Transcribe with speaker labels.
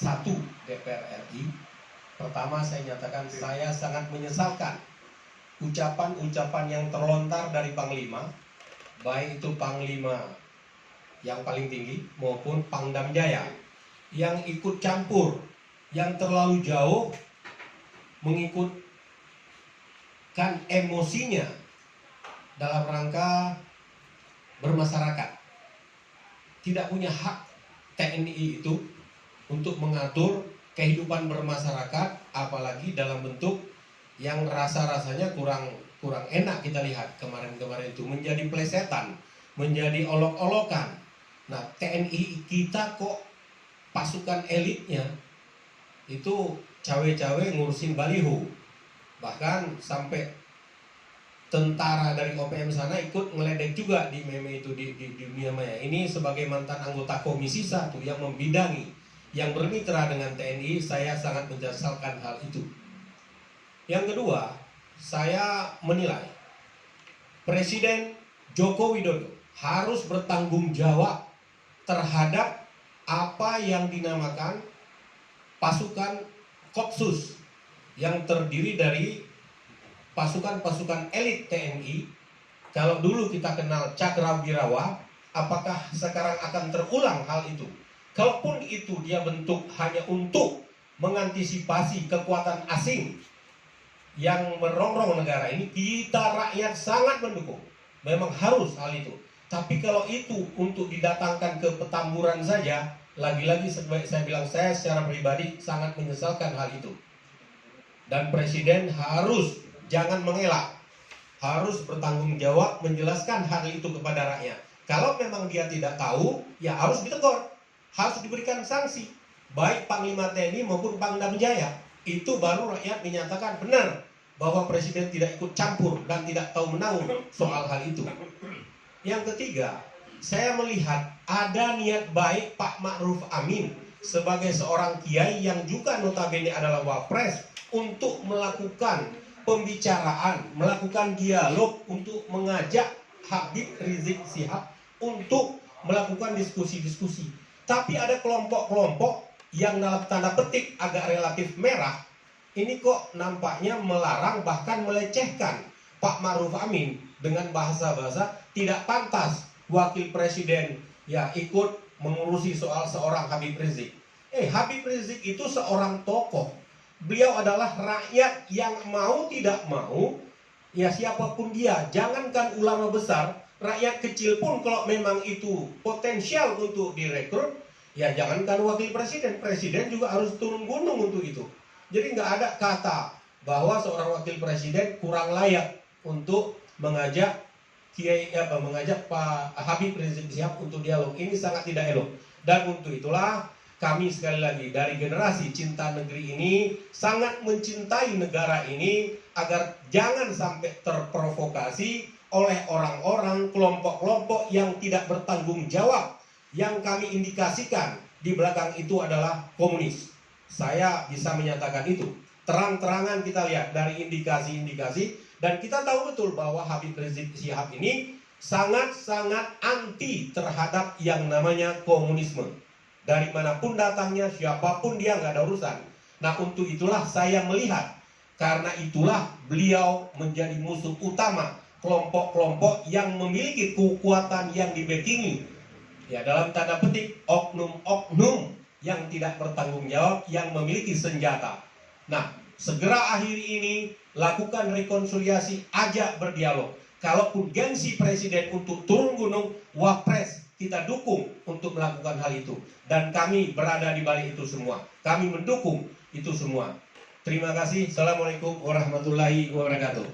Speaker 1: 1 DPR RI. Pertama, saya nyatakan saya sangat menyesalkan ucapan-ucapan yang terlontar dari Panglima, baik itu Panglima yang paling tinggi maupun Pangdam Jaya, yang ikut campur, yang terlalu jauh mengikutkan emosinya dalam rangka bermasyarakat. Tidak punya hak TNI itu untuk mengatur kehidupan bermasyarakat, apalagi dalam bentuk yang rasa-rasanya kurang enak. Kita lihat kemarin-kemarin itu menjadi plesetan, menjadi olok-olokan. Nah, TNI kita kok pasukan elitnya itu cawe-cawe ngurusin baliho, bahkan sampai tentara dari OPM sana ikut ngeledek juga di meme itu di dunia maya. Ini sebagai mantan anggota Komisi 1 yang membidangi, yang bermitra dengan TNI, saya sangat menyesalkan hal itu. Yang kedua, saya menilai Presiden Joko Widodo harus bertanggung jawab terhadap apa yang dinamakan pasukan Kopsus yang terdiri dari pasukan-pasukan elit TNI. Kalau dulu kita kenal Cakrawirawa, apakah sekarang akan terulang hal itu? Kalaupun itu dia bentuk hanya untuk mengantisipasi kekuatan asing yang merongrong negara ini, kita rakyat sangat mendukung. Memang harus hal itu. Tapi kalau itu untuk didatangkan ke Petamburan saja, lagi-lagi saya bilang, saya secara pribadi sangat menyesalkan hal itu. Dan Presiden harus jangan mengelak, harus bertanggung jawab menjelaskan hal itu kepada rakyat. Kalau memang dia tidak tahu, ya harus ditegur, harus diberikan sanksi, baik Panglima TNI maupun Pangdam Jaya. Itu baru rakyat menyatakan benar bahwa Presiden tidak ikut campur dan tidak tahu menahu soal hal itu. Yang ketiga, saya melihat ada niat baik Pak Ma'ruf Amin sebagai seorang kiai yang juga notabene adalah wapres untuk melakukan pembicaraan, melakukan dialog, untuk mengajak Habib Rizik Syihab untuk melakukan diskusi-diskusi. Tapi ada kelompok-kelompok yang dalam tanda petik agak relatif merah, ini kok nampaknya melarang, bahkan melecehkan Pak Ma'ruf Amin dengan bahasa-bahasa tidak pantas wakil presiden ya ikut mengurusi soal seorang Habib Rizik. Habib Rizik itu seorang tokoh. Beliau adalah rakyat yang mau tidak mau, ya siapapun dia, jangankan ulama besar, rakyat kecil pun kalau memang itu potensial untuk direkrut, ya jangankan wakil presiden, presiden juga harus turun gunung untuk itu. Jadi nggak ada kata bahwa seorang wakil presiden kurang layak untuk mengajak Pak Habib Rizik Syihab untuk dialog. Ini sangat tidak elok. Dan untuk itulah kami sekali lagi dari generasi cinta negeri ini sangat mencintai negara ini agar jangan sampai terprovokasi oleh orang-orang, kelompok-kelompok yang tidak bertanggung jawab, yang kami indikasikan di belakang itu adalah komunis. Saya bisa menyatakan itu. Terang-terangan kita lihat dari indikasi-indikasi, dan kita tahu betul bahwa Habib Rizik Syihab ini sangat-sangat anti terhadap yang namanya komunisme. Dari manapun datangnya, siapapun dia, nggak ada urusan. Nah, untuk itulah saya melihat, karena itulah beliau menjadi musuh utama kelompok-kelompok yang memiliki kekuatan yang dibackingi, ya dalam tanda petik oknum-oknum yang tidak bertanggung jawab, yang memiliki senjata. Nah, segera akhiri ini, lakukan rekonsiliasi, ajak berdialog. Kalaupun gengsi presiden untuk turun gunung, wapres kita dukung untuk melakukan hal itu. Dan kami berada di balik itu semua. Kami mendukung itu semua. Terima kasih. Assalamualaikum warahmatullahi wabarakatuh.